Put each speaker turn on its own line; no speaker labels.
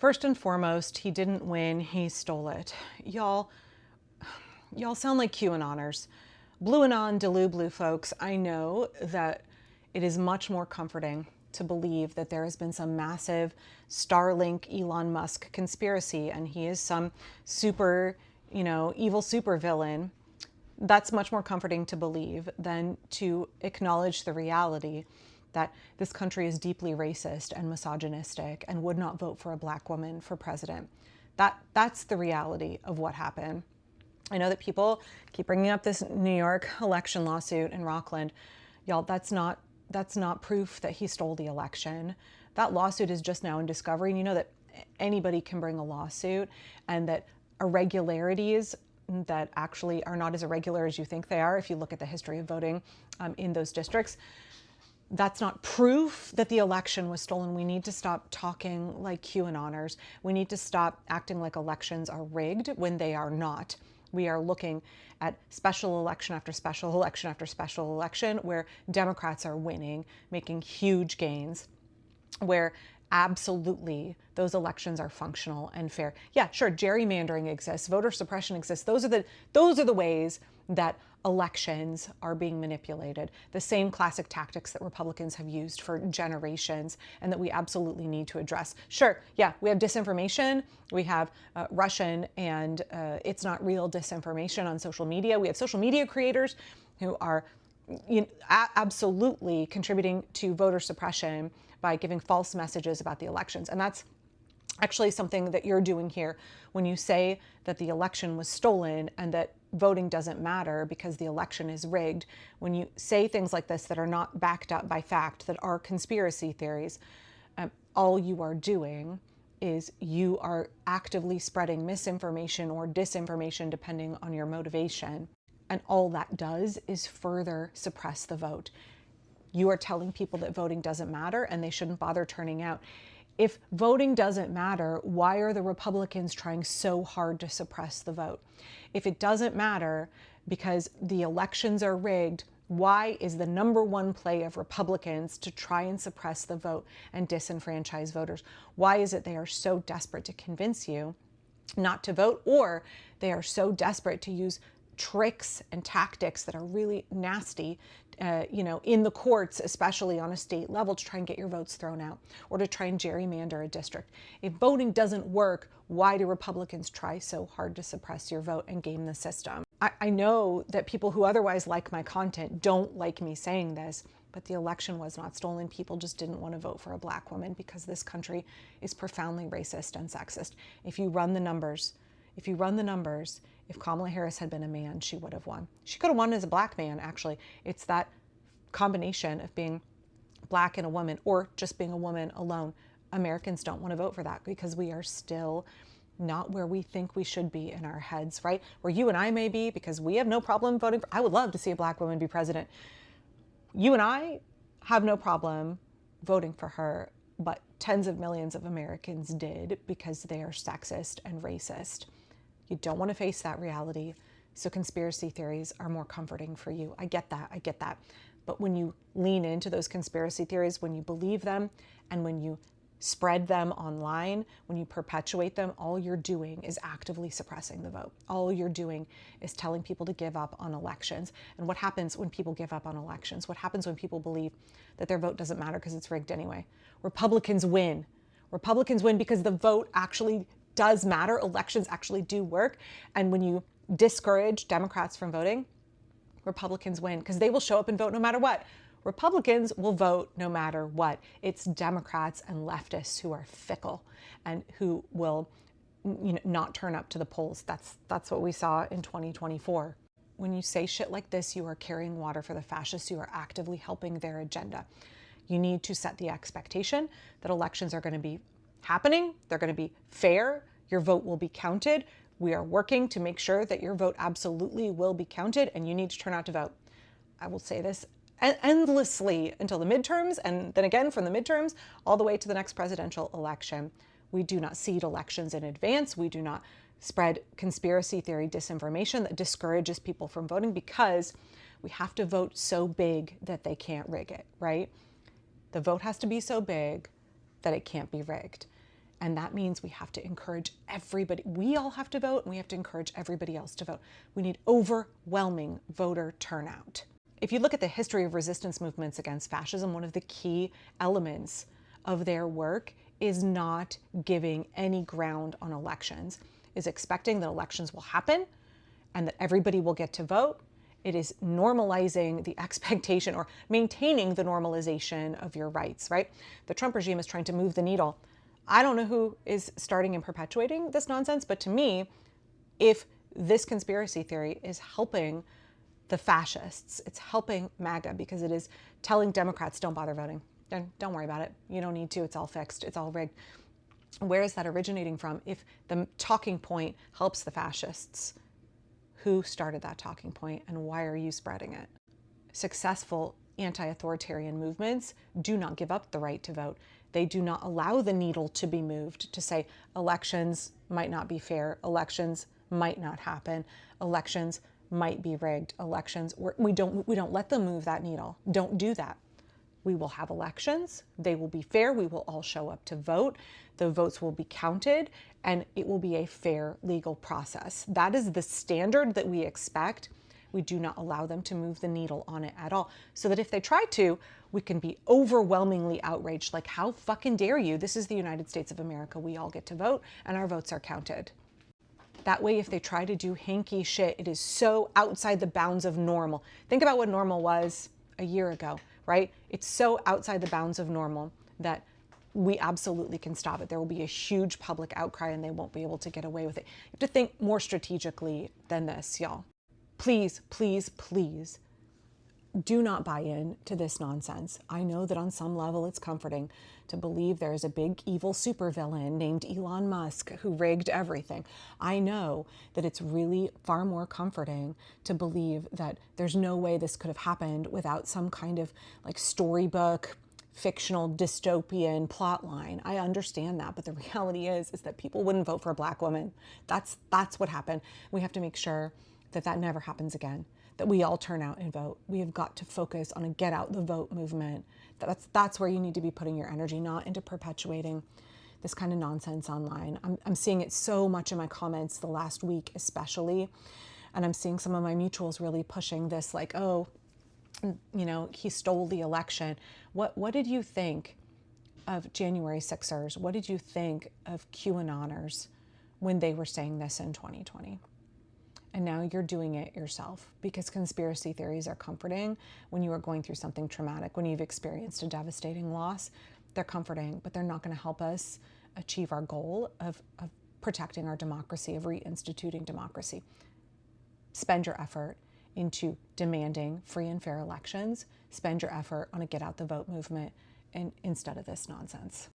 First and foremost, he didn't win, he stole it. Y'all sound like QAnoners. Blue Anon, Delu Blue folks, I know that it is much more comforting to believe that there has been some massive Starlink Elon Musk conspiracy and he is some super, evil supervillain. That's much more comforting to believe than to acknowledge the reality that this country is deeply racist and misogynistic and would not vote for a black woman for president. That's the reality of what happened. I know that people keep bringing up this New York election lawsuit in Rockland. Y'all, that's not proof that he stole the election. That lawsuit is just now in discovery, and you know that anybody can bring a lawsuit, and that irregularities that actually are not as irregular as you think they are, if you look at the history of voting in those districts, that's not proof that the election was stolen. We need to stop talking like QAnoners. We need to stop acting like elections are rigged when they are not. We are looking at special election after special election after special election where Democrats are winning, making huge gains, where absolutely those elections are functional and fair. Yeah, sure, gerrymandering exists, voter suppression exists. Those are the ways that elections are being manipulated. The same classic tactics that Republicans have used for generations and that we absolutely need to address. Sure, yeah, we have disinformation. We have Russian and it's not real disinformation on social media. We have social media creators who are absolutely contributing to voter suppression by giving false messages about the elections. And that's actually something that you're doing here when you say that the election was stolen and that voting doesn't matter because the election is rigged. When you say things like this that are not backed up by fact, that are conspiracy theories, all you are doing is you are actively spreading misinformation or disinformation depending on your motivation. And all that does is further suppress the vote. You are telling people that voting doesn't matter and they shouldn't bother turning out. If voting doesn't matter, why are the Republicans trying so hard to suppress the vote? If it doesn't matter because the elections are rigged, why is the number one play of Republicans to try and suppress the vote and disenfranchise voters? Why is it they are so desperate to convince you not to vote, or they are so desperate to use tricks and tactics that are really nasty, in the courts, especially on a state level, to try and get your votes thrown out or to try and gerrymander a district? If voting doesn't work, why do Republicans try so hard to suppress your vote and game the system? I know that people who otherwise like my content don't like me saying this, but the election was not stolen. People just didn't want to vote for a black woman because this country is profoundly racist and sexist. If you run the numbers, if Kamala Harris had been a man, she would have won. She could have won as a black man, actually. It's that combination of being black and a woman, or just being a woman alone. Americans don't want to vote for that because we are still not where we think we should be in our heads, right? Where you and I may be, because we have no problem voting for, I would love to see a black woman be president. You and I have no problem voting for her, but tens of millions of Americans did because they are sexist and racist. You don't want to face that reality, so conspiracy theories are more comforting for you. I get that. But when you lean into those conspiracy theories, when you believe them, and when you spread them online, when you perpetuate them, all you're doing is actively suppressing the vote. All you're doing is telling people to give up on elections. And what happens when people give up on elections? What happens when people believe that their vote doesn't matter because it's rigged anyway? Republicans win. Republicans win because the vote actually does matter. Elections actually do work. And when you discourage Democrats from voting, Republicans win because they will show up and vote no matter what. Republicans will vote no matter what. It's Democrats and leftists who are fickle and who will not turn up to the polls. That's what we saw in 2024. When you say shit like this, you are carrying water for the fascists. You are actively helping their agenda. You need to set the expectation that elections are going to be happening. They're going to be fair. Your vote will be counted. We are working to make sure that your vote absolutely will be counted, and you need to turn out to vote. I will say this endlessly until the midterms, and then again from the midterms all the way to the next presidential election. We do not seed elections in advance. We do not spread conspiracy theory disinformation that discourages people from voting, because we have to vote so big that they can't rig it, right? The vote has to be so big that it can't be rigged. And that means we have to encourage everybody. We all have to vote, and we have to encourage everybody else to vote. We need overwhelming voter turnout. If you look at the history of resistance movements against fascism, one of the key elements of their work is not giving any ground on elections, is expecting that elections will happen and that everybody will get to vote. It is normalizing the expectation or maintaining the normalization of your rights, right? The Trump regime is trying to move the needle. I don't know who is starting and perpetuating this nonsense, but to me, if this conspiracy theory is helping the fascists, it's helping MAGA, because it is telling Democrats, don't bother voting. Don't worry about it. You don't need to. It's all fixed. It's all rigged. Where is that originating from? If the talking point helps the fascists, who started that talking point and why are you spreading it? Successful anti-authoritarian movements do not give up the right to vote. They do not allow the needle to be moved to say elections might not be fair, elections might not happen, elections might be rigged, elections, we don't let them move that needle. Don't do that. We will have elections, they will be fair, we will all show up to vote, the votes will be counted, and it will be a fair legal process. That is the standard that we expect. We do not allow them to move the needle on it at all. So that if they try to, we can be overwhelmingly outraged, like, how fucking dare you? This is the United States of America. We all get to vote and our votes are counted. That way, if they try to do hanky shit, it is so outside the bounds of normal. Think about what normal was a year ago, right? It's so outside the bounds of normal that we absolutely can stop it. There will be a huge public outcry and they won't be able to get away with it. You have to think more strategically than this, y'all. Please, please, please do not buy in to this nonsense. I know that on some level it's comforting to believe there is a big evil supervillain named Elon Musk who rigged everything. I know that it's really far more comforting to believe that there's no way this could have happened without some kind of like storybook, fictional dystopian plot line. I understand that, but the reality is that people wouldn't vote for a Black woman. That's what happened. We have to make sure that that never happens again, that we all turn out and vote. We have got to focus on a get out the vote movement. That's where you need to be putting your energy, not into perpetuating this kind of nonsense online. I'm seeing it so much in my comments the last week especially, and I'm seeing some of my mutuals really pushing this like, oh, you know, he stole the election. What did you think of January 6ers? What did you think of QAnoners when they were saying this in 2020? And now you're doing it yourself, because conspiracy theories are comforting when you are going through something traumatic, when you've experienced a devastating loss. They're comforting, but they're not going to help us achieve our goal of protecting our democracy, of reinstituting democracy. Spend your effort into demanding free and fair elections. Spend your effort on a get out the vote movement and instead of this nonsense.